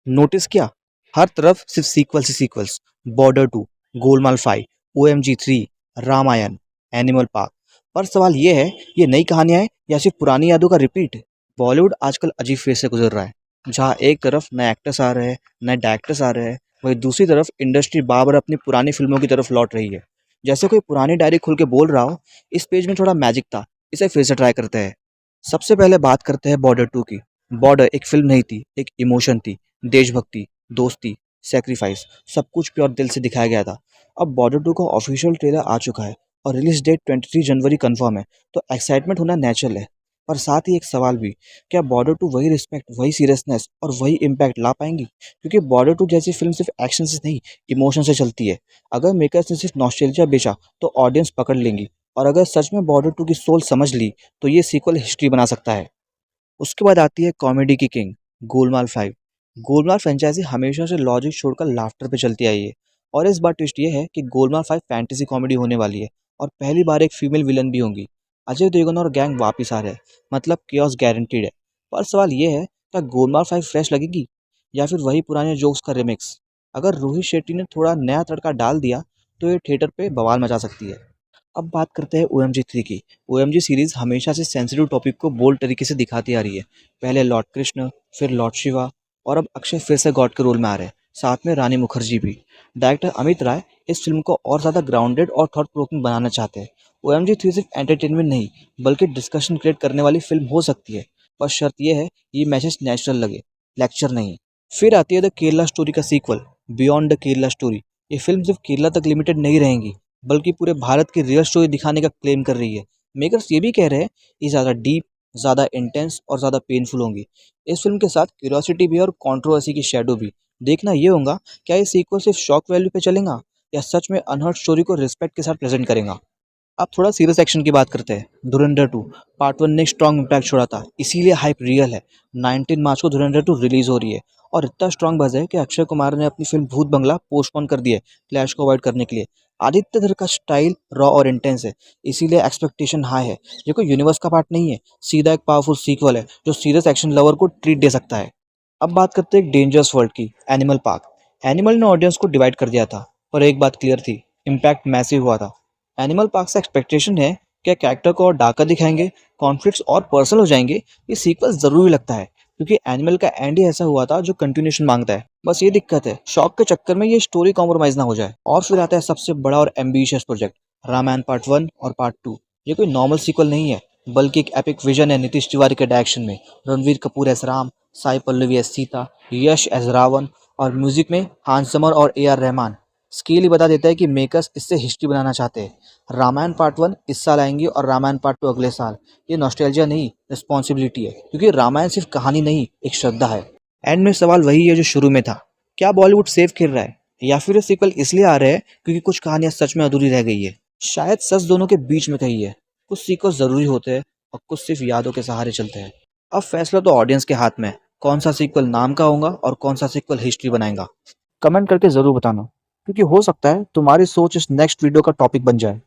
Notice किया? हर तरफ सिर्फ सीक्वल्स ही sequels. Border 2, Golmaal 5, OMG 3, Ramayan, Animal Park. पर सवाल ये है, ये नई कहानियां हैं या सिर्फ पुरानी यादों का रिपीट? बॉलीवुड आजकल अजीब फेज से गुजर रहा है, जहाँ एक तरफ नए एक्टर्स आ रहे हैं, नए डायरेक्टर्स आ रहे हैं, वहीं दूसरी तरफ इंडस्ट्री बार बार अपनी पुरानी फिल्मों की तरफ लौट रही है। जैसे कोई पुरानी डायरी खोल के बोल रहा हो, इस पेज में थोड़ा मैजिक था, इसे फिर से ट्राई करते हैं। सबसे पहले बात करते हैं बॉर्डर 2 की। बॉर्डर एक फिल्म नहीं थी, एक इमोशन थी। देशभक्ति, दोस्ती, सैक्रिफाइस, सब कुछ प्योर दिल से दिखाया गया था। अब बॉर्डर 2 का ऑफिशियल ट्रेलर आ चुका है और रिलीज डेट 23 जनवरी कंफर्म है, तो एक्साइटमेंट होना नेचुरल है। पर साथ ही एक सवाल भी, क्या बॉर्डर 2 वही रिस्पेक्ट, वही सीरियसनेस और वही इम्पैक्ट ला पाएंगी? क्योंकि बॉर्डर 2 जैसी फिल्म सिर्फ एक्शन से नहीं, इमोशन से चलती है। अगर मेकर्स ने सिर्फ नॉस्टैल्जिया बेचा तो ऑडियंस पकड़ लेंगी, और अगर सच में बॉर्डर 2 की सोल समझ ली तो ये सीक्वल हिस्ट्री बना सकता है। उसके बाद आती है कॉमेडी की किंग, गोलमाल 5। गोलमाल फ्रेंचाइजी हमेशा से लॉजिक छोड़कर लाफ्टर पे चलती आई है, और इस बार ट्विस्ट ये है कि गोलमाल 5 फैंटेसी कॉमेडी होने वाली है और पहली बार एक फीमेल विलन भी होंगी। अजय देवगन और गैंग वापिस आ रहे हैं, मतलब कियोस गारंटीड है। पर सवाल ये है, क्या गोलमाल 5 फ्रेश लगेगी या फिर वही पुराने जोक्स का रिमिक्स? अगर रोहित शेट्टी ने थोड़ा नया तड़का डाल दिया तो ये थिएटर पे बवाल मचा सकती है। अब बात करते हैं ओएमजी 3 की। ओएमजी सीरीज हमेशा से सेंसिटिव टॉपिक को बोल्ड तरीके से दिखाती आ रही है। पहले लॉर्ड कृष्ण, फिर लॉर्ड शिवा, और अब अक्षय फिर से गॉड के रोल में आ रहे हैं, साथ में रानी मुखर्जी भी। डायरेक्टर अमित राय इस फिल्म को और ज़्यादा ग्राउंडेड और थॉट प्रोवोकिंग बनाना चाहते हैं। ओएमजी 3 सिर्फ एंटरटेनमेंट नहीं, बल्कि डिस्कशन क्रिएट करने वाली फिल्म हो सकती है। पर शर्त यह है, ये मैसेज नेचुरल लगे, लेक्चर नहीं। फिर आती है द केरला स्टोरी का sequel, beyond the Kerala story. ये फिल्म सिर्फ केरला तक लिमिटेड नहीं रहेंगी, बल्कि पूरे भारत की रियल स्टोरी दिखाने का क्लेम कर रही है। मेकर्स ये भी कह रहे हैं, ये ज़्यादा डीप, ज़्यादा इंटेंस और ज़्यादा पेनफुल होंगी। इस फिल्म के साथ क्यूरियोसिटी भी और कंट्रोवर्सी की शेडो भी। देखना ये होगा, क्या ये सीक्वल सिर्फ शॉक वैल्यू पे चलेगा या सच में अनहर्ड स्टोरी को रिस्पेक्ट के साथ प्रेजेंट करेगा। अब थोड़ा सीरियस एक्शन की बात करते हैं। धुरंधर 2 पार्ट 1 ने स्ट्रॉन्ग इम्पैक्ट छोड़ा था, इसीलिए हाइप रियल है। 19 मार्च को धुरंधर 2 रिलीज हो रही है, और इतना स्ट्रॉन्ग बज़ है कि अक्षय कुमार ने अपनी फिल्म भूत बंगला पोस्टपोन कर दी है, क्लैश को अवॉइड करने के लिए। आदित्य धर का स्टाइल रॉ और इंटेंस है, इसीलिए एक्सपेक्टेशन हाई है। ये कोई यूनिवर्स का पार्ट नहीं है, सीधा एक पावरफुल सीक्वल है जो सीरियस एक्शन लवर को ट्रीट दे सकता है। अब बात करते हैं एक डेंजरस वर्ल्ड की, एनिमल पार्क। एनिमल ने ऑडियंस को डिवाइड कर दिया था, पर एक बात क्लियर थी, इम्पैक्ट मैसिव हुआ था। एनिमल पार्क से एक्सपेक्टेशन है, क्या कैरेक्टर को और डार्कर दिखाएंगे, कॉन्फ्लिक्ट्स और पर्सनल हो जाएंगे। ये सीक्वल जरूरी लगता है, क्योंकि एनिमल का एंड ही ऐसा हुआ था जो कंटिन्यूशन मांगता है। बस ये दिक्कत है, शॉक के चक्कर में ये स्टोरी कॉम्प्रोमाइज ना हो जाए। और फिर आता है सबसे बड़ा और एम्बिशियस प्रोजेक्ट, रामायण पार्ट 1 और पार्ट 2। ये कोई नॉर्मल सीक्वल नहीं है, बल्कि एक एपिक विजन है नीतीश तिवारी के डायरेक्शन में। रणवीर कपूर एस राम, साई पल्लवी एस सीता, यश एस रावण, और म्यूजिक में हांस जमर और ए आर रहमान। स्केल ही बता देता है कि मेकर्स इससे हिस्ट्री बनाना चाहते हैं। रामायण पार्ट 1 इस साल आएंगी और रामायण पार्ट 2 अगले साल। ये नॉस्टैल्जिया नहीं, रिस्पॉन्सिबिलिटी है, क्योंकि रामायण सिर्फ कहानी नहीं, एक श्रद्धा है। एंड में सवाल वही है जो शुरू में था, क्या बॉलीवुड सेफ खेल रहा है, या फिर ये सीक्वल इसलिए आ रहे हैं क्योंकि कुछ कहानियां सच में अधूरी रह गई है? शायद सच दोनों के बीच में कही है। कुछ सीक्वल जरूरी होते हैं और कुछ सिर्फ यादों के सहारे चलते हैं। अब फैसला तो ऑडियंस के हाथ में है, कौन सा सीक्वल नाम का होगा और कौन सा सीक्वल हिस्ट्री बनाएगा। कमेंट करके जरूर बताना, क्योंकि हो सकता है तुम्हारी सोच इस नेक्स्ट वीडियो का टॉपिक बन जाए।